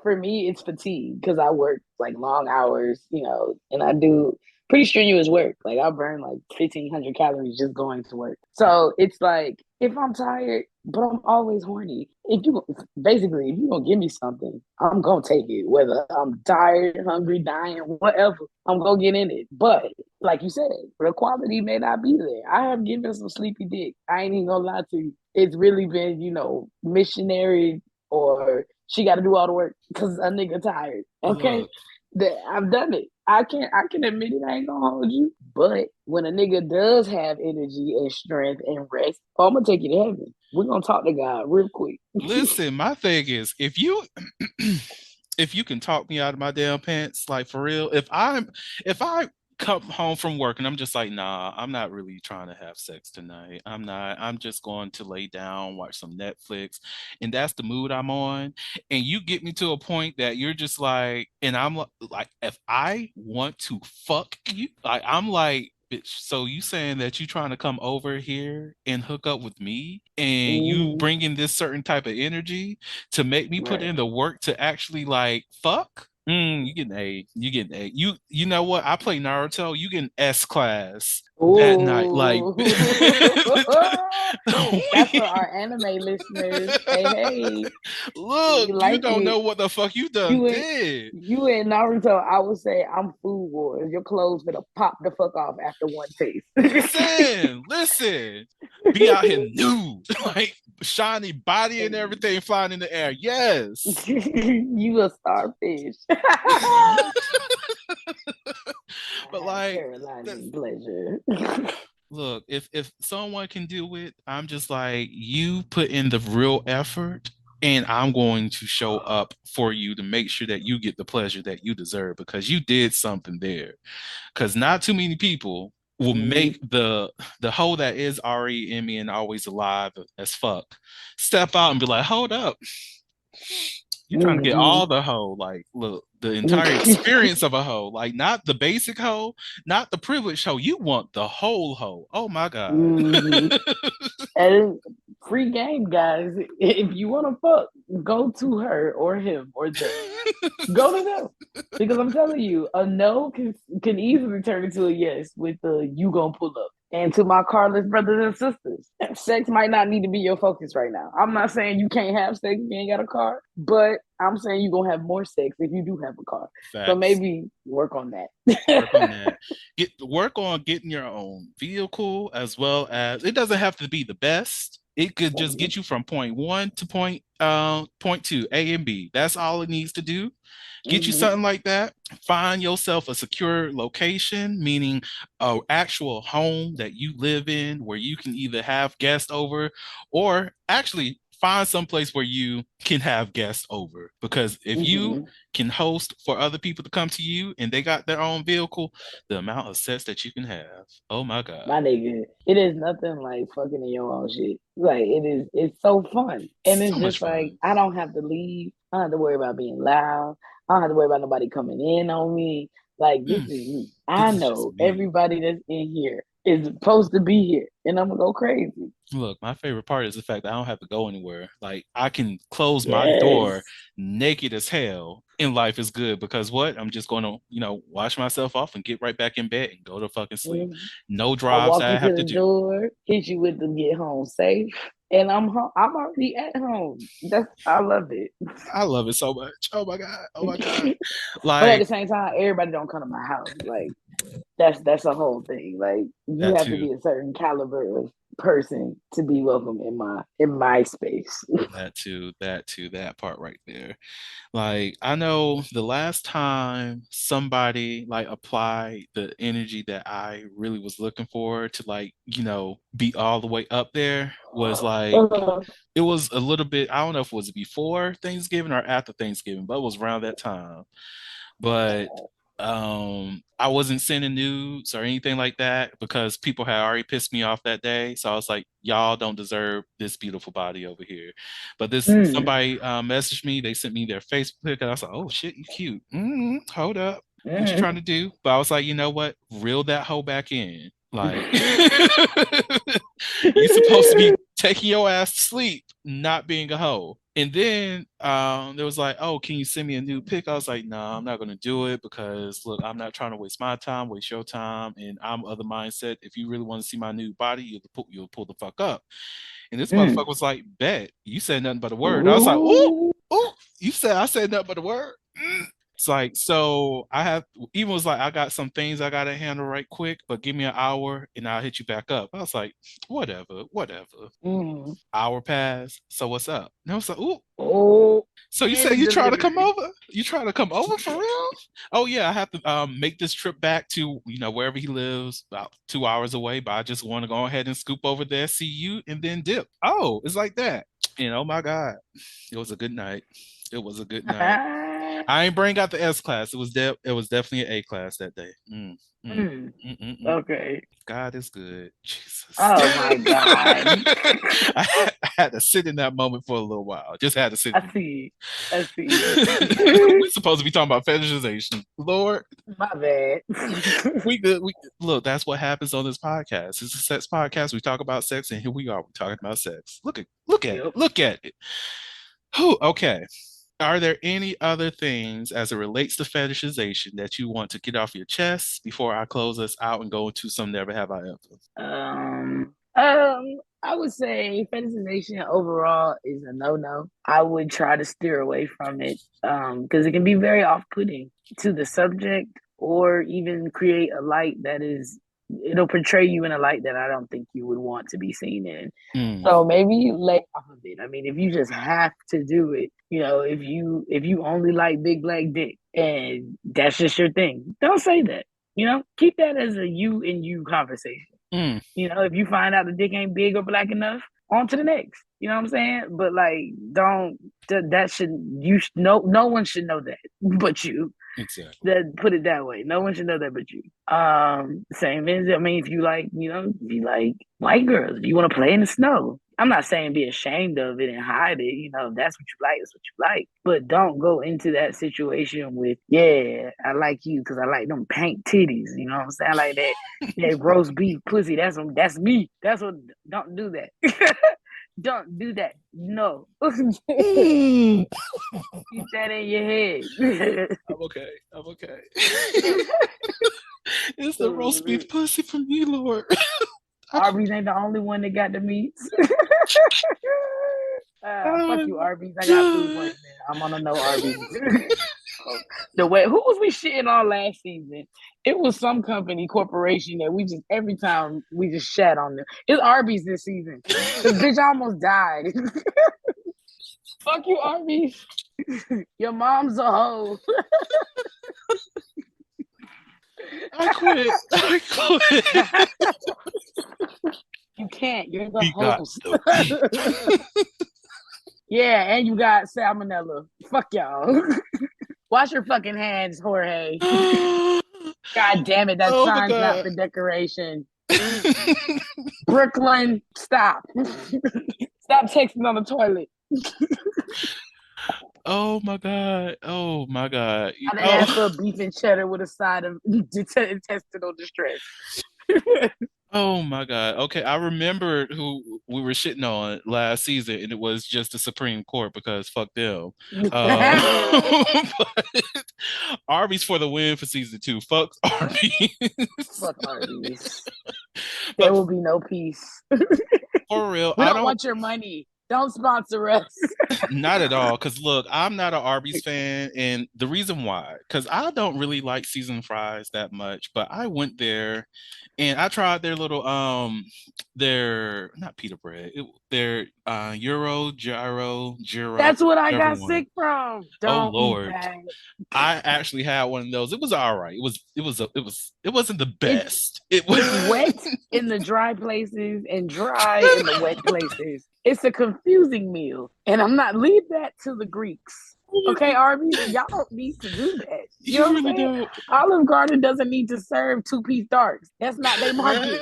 for me it's fatigue because I work like long hours, and I do pretty strenuous work. Like I burn like 1,500 calories just going to work. So it's like if I'm tired, but I'm always horny. If you gonna give me something, I'm gonna take it. Whether I'm tired, hungry, dying, whatever, I'm gonna get in it. But like you said, the quality may not be there. I have given some sleepy dick. I ain't even gonna lie to you. It's really been, missionary or she got to do all the work because a nigga tired. Okay, Look, that I've done it. I can admit it. I ain't gonna hold you. But when a nigga does have energy and strength and rest, I'm gonna take you to heaven. We're gonna talk to God real quick. listen, my thing is if you if you can talk me out of my damn pants, like for real, if I come home from work and I'm just like, nah, I'm not really trying to have sex tonight. I'm not. I'm just going to lay down, watch some Netflix, and that's the mood I'm on. And you get me to a point that you're just like, and I'm like, if I want to fuck you, like I'm like, bitch, so you saying that you trying to come over here and hook up with me and you Hmm. bring in this certain type of energy to make me put Right. in the work to actually like fuck? You get an A. You get an A. You know what? I play Naruto. You get an S class that night. Like Ooh. That's for we, our anime listeners. Hey, hey, we look, you like don't know it. what the fuck you done You in did. you in Naruto, I would say I'm Food Wars. Your clothes gonna pop the fuck off after one taste. Listen, listen. Be out here nude, like shiny body and everything flying in the air. Yes. You a starfish. But I have like that's paralyzing pleasure. look, if someone can do it, I'm just like, you put in the real effort, and I'm going to show up for you to make sure that you get the pleasure that you deserve because you did something there. Because not too many people will Mhm. make the hoe that is already in me and always alive as fuck step out and be like, hold up, You trying to get all the hoe, like look, the entire experience of a hoe, like not the basic hoe, not the privileged hoe. You want the whole hoe. Oh my god. hmm And free game, guys. If you want to fuck, go to her or him or them. Go to them. Because I'm telling you, a no can easily turn into a yes with the you gonna pull up. And to my carless brothers and sisters, sex might not need to be your focus right now. I'm not saying you can't have sex if you ain't got a car, but I'm saying you're gonna have more sex if you do have a car. So Facts. maybe work on Work on that. that. Get work on getting your own vehicle as well as it doesn't have to be the best. It could just get you from point one to point two, A and B. That's all it needs to do. Get you hmm something like that. Find yourself a secure location, meaning a actual home that you live in where you can either have guests over or actually find some place where you can have guests over. Because if you hmm can host for other people to come to you and they got their own vehicle, the amount of sex that you can have. Oh my God. My nigga, it is nothing like fucking in your own shit. Like it's so fun. And So it's much just like fun. I don't have to leave. I don't have to worry about being loud. I don't have to worry about nobody coming in on me. Like this Mm, is me. this I is just know me. everybody that's in here is supposed to be here. And I'm gonna go crazy. Look, my favorite part is the fact that I don't have to go anywhere. Like I can close my door Yes. naked as hell and life is good because what? I'm just going to, wash myself off and get right back in bed and go to fucking sleep. Mhm. No I drives walk that you I have to to the do. door, hit you with the get home safe, and I'm home. I'm already at home. That's I love it. I love it so much. Oh my God. Oh my God. But at the Like same time, everybody don't come to my house. Like that's a whole thing. Like you that have to too. be a certain caliber of person to be welcome in my space. That part right there. Like I know the last time somebody like applied the energy that I really was looking for to like, be all the way up there was like it was a little bit, I don't know if it was before Thanksgiving or after Thanksgiving, but it was around that time. But I wasn't sending nudes or anything like that because people had already pissed me off that day. So I was like, y'all don't deserve this beautiful body over here. But this Mm, somebody messaged me, they sent me their Facebook pic, and I was like, oh shit, you cute. Hold up. What you trying mm. to do? But I was like, you know what? Reel that hoe back in. Like you supposed to be taking your ass to sleep, not being a hoe. And then there was like, oh, can you send me a new pic? I was like, no, I'm not gonna do it because look, I'm not trying to waste my time, waste your time, and I'm of the mindset. If you really want to see my new body, you'll pull the fuck up. And this motherfucker Mm. was like, bet you said nothing but a word. I was like, oh, Ooh. oh, you said I said nothing but a word. It's like, so I have even was like, I got some things I gotta handle right quick, but give me an hour and I'll hit you back up. I was like, whatever, whatever. Mm. Hour passed. So what's up? And I was like, ooh. Oh, So you and say the you try to come delivery. over? You try to come over for real? Oh yeah, I have to make this trip back to wherever he lives, about 2 hours away. But I just want to go ahead and scoop over there, see you, and then dip. Oh, it's like that. And oh my God, it was a good night. It was a good night. I ain't bring out the S class. It was definitely an A class that day. Mm. Mm. Okay. God is good. Jesus. Oh my God. I had to sit in that moment for a little while. Just had to sit I in see. I see. We're supposed to be talking about fetishization. Lord, My bad. we good. We look. That's what happens on this podcast. It's a sex podcast. We talk about sex, and here we are. We're talking about sex. Look at it. Yep. Look at it. Whew, okay. Are there any other things as it relates to fetishization that you want to get off your chest before I close us out and go into some never have I ever? I would say fetishization overall is a no-no. I would try to steer away from it, because it can be very off-putting to the subject, or even create a light that is, it'll portray you in a light that I don't think you would want to be seen in. Mm, So maybe lay off of it. I mean, if you just have to do it, if you only like big black dick and that's just your thing, don't say that. Keep that as a you and you conversation. mm, If you find out the dick ain't big or black enough, on to the next. You know what I'm saying? But like, don't that should you no one should know that but you. exactly. That put it that way. No one should know that but you. Same as, I mean, if you like white girls, if you want to play in the snow, I'm not saying be ashamed of it and hide it. You know, if that's what you like, it's what you like. But don't go into that situation with, yeah, I like you because I like them pink titties. You know what I'm saying? Like that roast beef pussy. That's me. That's what. Don't do that. Don't do that. No. Mm. Keep that in your head. I'm okay. I'm okay. It's the roast beef pussy from me, Lord. Arby's ain't the only one that got the meats. Fuck you, Arby's. I got food poisoning. I'm on a no Arby's. The way who was we shitting on last season? It was some company, corporation that we just every time we just shat on them. It's Arby's this season. The bitch almost died. Fuck you, Arby's. Your mom's a hoe. I quit. I quit. You can't. You're the We got host. the Yeah, and you got salmonella. Fuck y'all. Wash your fucking hands, Jorge. God damn it, that Oh my sign's not God. for decoration. Brooklyn, stop. Stop texting on the toilet. Oh my God. Oh my God. I didn't ask for beef and cheddar with a side of intestinal distress. Oh my God. Okay, I remembered who we were shitting on last season, and it was just the Supreme Court because fuck them. But Arby's for the win for season 2. Fuck Arby's. Fuck Arby's. There But will be no peace. for real, We I don't don't. want your money. Don't sponsor us. Not at all. Because look, I'm not an Arby's fan, and the reason why, because I don't really like seasoned fries that much. But I went there, and I tried their little their not pita bread, their Euro gyro, That's what I whichever got one. sick from. Oh Don't eat Lord, that. I actually had one of those. It was all right. It wasn't the It's best. It was. it's wet in the dry places and dry in the wet places. It's a confusing meal, and I'm not leave that to the Greeks. Okay, Arby's, y'all don't need to do that. You know You what I'm really saying? don't. Olive Garden doesn't need to serve 2-piece darks. That's not their market.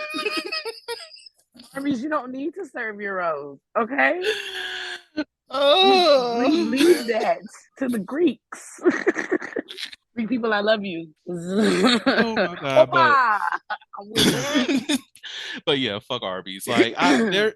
Arby's, you don't need to serve euros. Okay, Oh. leave that to the Greeks. Greek people, I love you. Oh my God, but Opa! I'm with it. but yeah, fuck Arby's. Like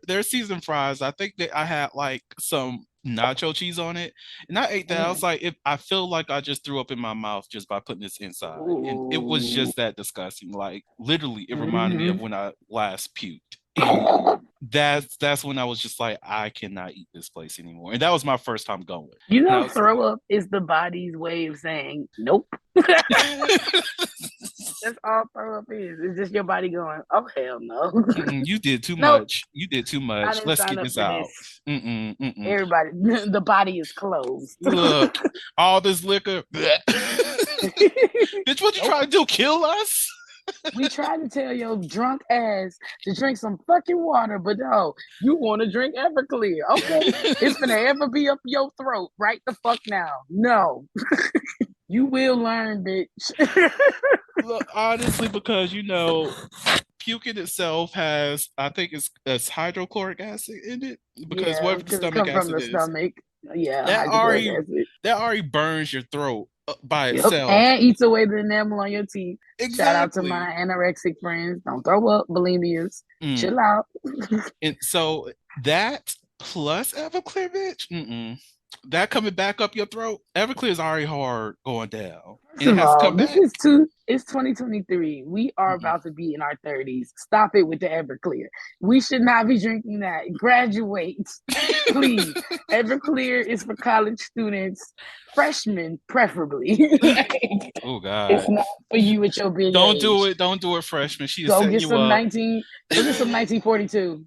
their seasoned fries, I think that I had like some nacho cheese on it. And I ate that. I was like, if I feel like I just threw up in my mouth just by putting this inside. And it was Ooh. just that disgusting. Like literally it reminded me of Mhm. when I last puked. And that's when I was just like, I cannot eat this place anymore. And that was my first time going. You And I know, was throw up is the body's way of saying nope. That's all throw up is. It's just your body going, oh hell no. You did too Nope, much. You did too I much. didn't Let's sign get up this for out. this. Mm-mm. Everybody, the body is closed. Look, all this liquor. Bitch, what you Nope. trying to do? Kill us? We tried to tell your drunk ass to drink some fucking water, but no, you want to drink Everclear. Okay, it's gonna ever be up your throat right the fuck now. No, you will learn, bitch. Look, honestly, because puking itself has, I think it's hydrochloric acid in it because Yeah, whatever the because it stomach come from acid the is, stomach. Yeah, that hydrochloric already acid. that already burns your throat by Yep, itself. and eats away the enamel on your teeth. Shout out to my Exactly. anorexic friends. Don't throw up, bulimias. Mm. Chill out. And so that plus Everclear, bitch. That coming back up your throat. Everclear is already hard going down, First and it of has to all, come this back. is two. It's 2023. We are Mm-mm. about to be in our 30s. Stop it with the Everclear. We should not be drinking that. Graduate, please. Everclear is for college students, freshmen preferably. Oh It's God. not for you at your big Don't do age. it. Don't do it, freshman. She is Go setting get you some up. 19. Go get some 1942.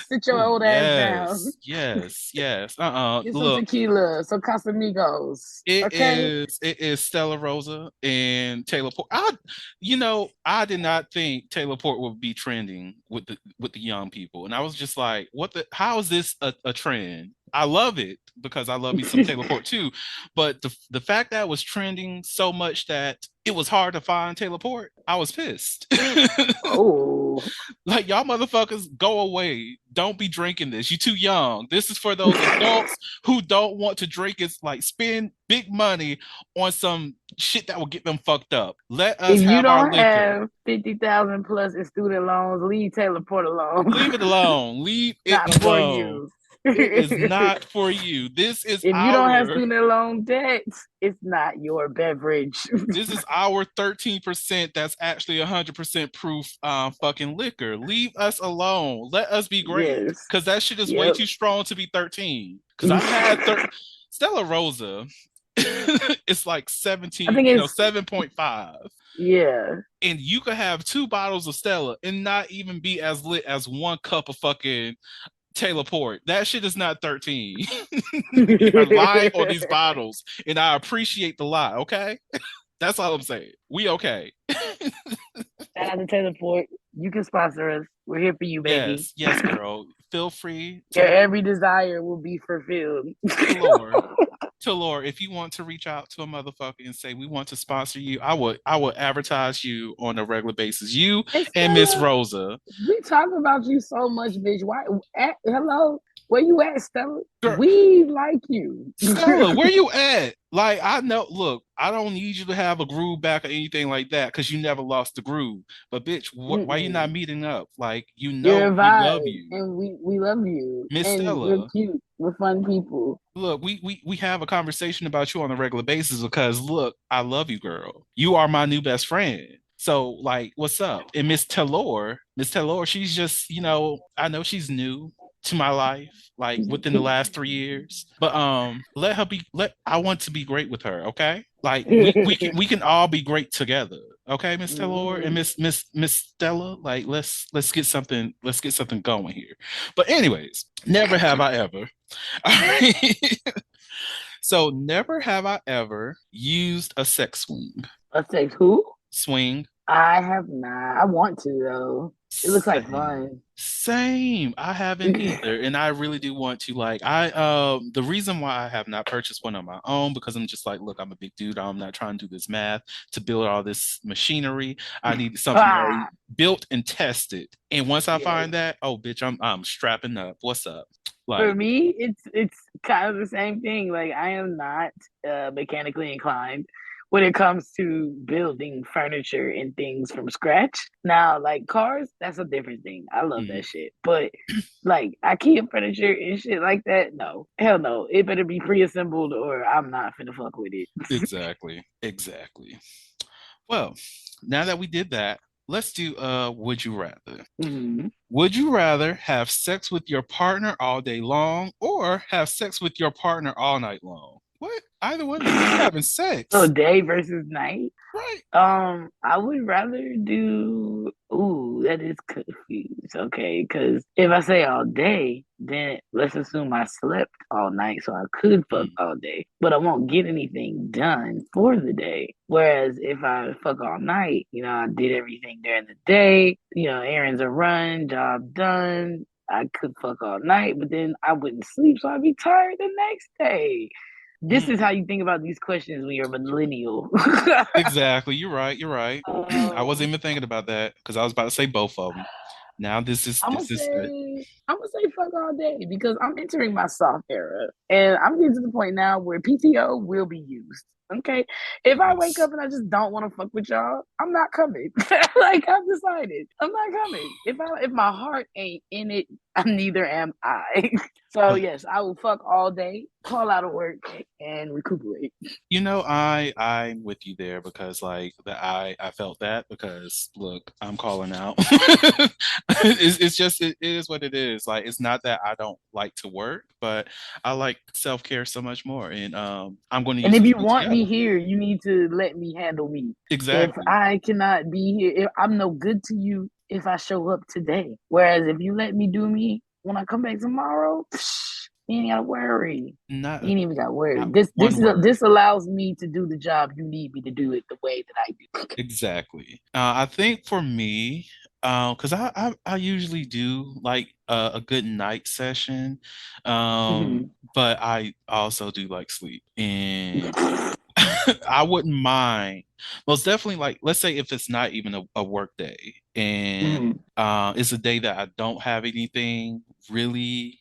Sit your Oh old ass down. yes. Get some Look, tequila, some Casamigos. it Okay. is it is Stella Rosa and Taylor Port. I did not think Taylor Port would be trending with the young people, and I was just like, what the? How is this a trend? I love it because I love me some teleport too. But the fact that it was trending so much that it was hard to find teleport, I was pissed. Oh, Like y'all motherfuckers, go away. Don't be drinking this. You're too young. This is for those adults who don't want to drink. It's like spend big money on some shit that will get them fucked up. Let us if you have our don't liquor. have 50,000 plus in student loans, leave teleport alone. Leave it alone. Leave it Not for alone. you. It is if not for you. you don't have student loan debts, it's not your beverage. This is our 13% that's actually 100% proof fucking liquor. Leave us alone. Let us be great. Yes. Cause that shit is way Yep. too strong to be 13. Cause I've had Stella Rosa. It's like I 17, think it's 7.5. yeah. And you could have 2 bottles of Stella and not even be as lit as 1 cup of fucking teleport. That shit is not 13. You are lying on these bottles, and I appreciate the lie, okay? That's all I'm saying. We okay. Shout out to teleport. You can sponsor us. We're here for you, baby. Yes, yes, girl. Feel free Your to every desire will be fulfilled. Lord. To Lord, if you want to reach out to a motherfucker and say we want to sponsor you, I would advertise you on a regular basis. You And and Miss Stella, Rosa. we talk about you so much, bitch. Why? Hello, where you at, Stella? Girl, We like you. Stella, where you at? Like, I know, look, I don't need you to have a groove back or anything like that because you never lost the groove. But bitch, why you not meeting up? Like, You're a we love vibe, you, and we love you, Miss and you're Stella. cute. We're fun people. Look, we have a conversation about you on a regular basis because look, I love you, girl. You are my new best friend. So, like, what's up? And Miss Taylor, she's just, I know she's new to my life, like within the last 3 years. But let her be I want to be great with her, okay? Like we can all be great together. Okay, Miss Taylor and Mhm. Miss Stella, like let's get something going here. But anyways, never have I ever. All right. So never have I ever used a sex swing. Let's say who? Swing. I have not. I want to though. It looks like Same. fun. Same. I haven't either. And I really do want to like the reason why I have not purchased one on my own because I'm just like, look, I'm a big dude. I'm not trying to do this math to build all this machinery. I need something already Ah, built and tested. And once I yes. find that, oh bitch, I'm strapping up. What's up? For Like, me, it's kind of the same thing. Like I am not mechanically inclined when it comes to building furniture and things from scratch. Now, like cars, that's a different thing. I love mm, that shit. But like IKEA furniture and shit like that, no. Hell no. It better be pre-assembled or I'm not finna fuck with it. exactly. Exactly. Well, now that we did that, let's do would you rather. Mm-hmm. Would you rather have sex with your partner all day long or have sex with your partner all night long? What? Either one of you, you having So sex, day versus night. right? I would rather do. Ooh, that is confused. Okay, because if I say all day, then let's assume I slept all night, so I could fuck Mm, all day, but I won't get anything done for the day. Whereas if I fuck all night, I did everything during the day. Errands are run, job done. I could fuck all night, but then I wouldn't sleep, so I'd be tired the next day. This is mm. how you think about these questions when you're a millennial. Exactly. You're right. You're right. I wasn't um, even thinking about that because I was about to say both of them. Now I'm gonna this is say I'm gonna say fuck all day because I'm entering my soft era, and I'm getting to the point now where PTO will be used. Okay, if I wake yes. up and I just don't want to fuck with y'all, I'm not coming. Like I've decided, I'm not coming. If my heart ain't in it, neither am I. So Well, yes, I will fuck all day, call out of work, and recuperate. I'm with you there because like I felt that because look, I'm calling out. It's just it is what it is. Like it's not that I don't like to work, but I like self-care so much more. And I'm going to And use if some you want me PTO. here, you need to let me handle me. If Exactly. I cannot be here, if I'm no good to you if I show up today. Whereas if you let me do me when I come back tomorrow, you ain't gotta worry. Not You ain't even gotta worry. not This one is word. this allows me to do the job you need me to do it the way that I do. Exactly. I think for me, Because I usually do like a good night session, Mhm. but I also do like sleep, and I wouldn't mind. Most definitely, like let's say if it's not even a work day, and Mhm. it's a day that I don't have anything really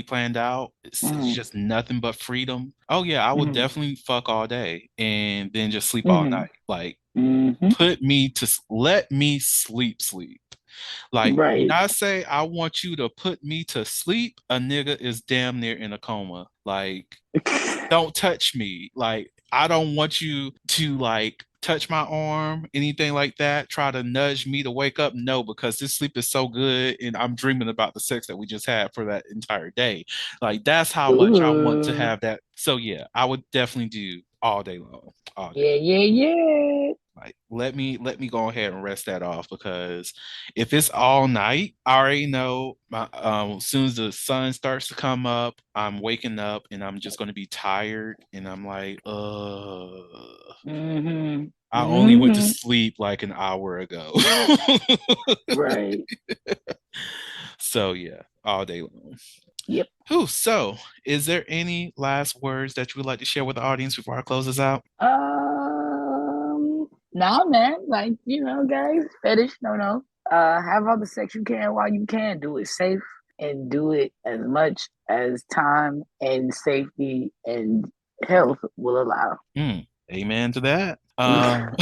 planned out. It's Mhm. just nothing but freedom. Oh yeah, I would Mhm. definitely fuck all day and then just sleep all Mhm. night. Like Mhm. let me sleep. Like when Right. I say I want you to put me to sleep, a nigga is damn near in a coma. Like don't touch me. Like I don't want you to like touch my arm, anything like that. Try to nudge me to wake up. No, because this sleep is so good and I'm dreaming about the sex that we just had for that entire day. Like that's how much I want to Ooh. have that. So yeah, I would definitely do all day long. All day. Yeah, yeah, yeah. Like let me go ahead and rest that off because if it's all night, I already know my as soon as the sun starts to come up, I'm waking up and I'm just gonna be tired and I'm like, Mhm. I only went to Mhm. sleep like an hour ago. Right. So yeah, all day long. Yep. Whew, so is there any last words that you would like to share with the audience before I close this out? Nah, man. Like, guys, fetish, no. Have all the sex you can while you can. Do it safe and do it as much as time and safety and health will allow. Amen to that. On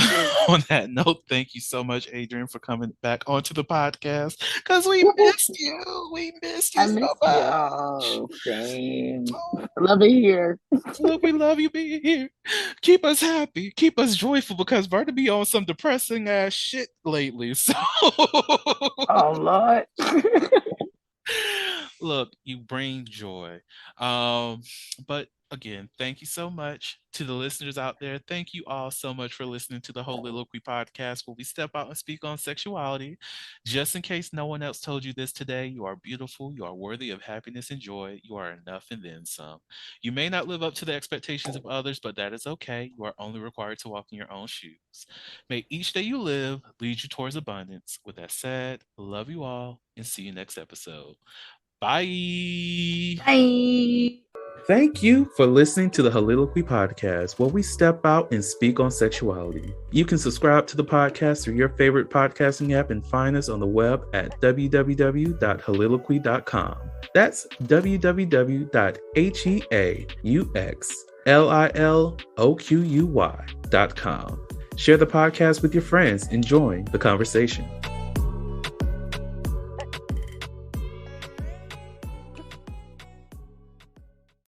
that note, thank you so much, Adrian, for coming back onto the podcast because we missed you. We missed you I so miss much. y'all. Same. Oh, Love it here. look, we love you being here. Keep us happy, keep us joyful because Berta be on some depressing ass shit lately. So Oh, Lord. look, you bring joy. Um, but again, thank you so much to the listeners out there. Thank you all so much for listening to the Holy podcast where we step out and speak on sexuality. Just in case no one else told you this today, you are beautiful, you are worthy of happiness and joy, you are enough and then some. You may not live up to the expectations of others, but that is okay. You are only required to walk in your own shoes. May each day you live lead you towards abundance. With that said, love you all and see you next episode. Bye. Bye. Thank you for listening to the Holiloquy podcast, where we step out and speak on sexuality. You can subscribe to the podcast through your favorite podcasting app and find us on the web at www.holiloquy.com. That's www.heauxliloquy.com. Share the podcast with your friends and join the conversation.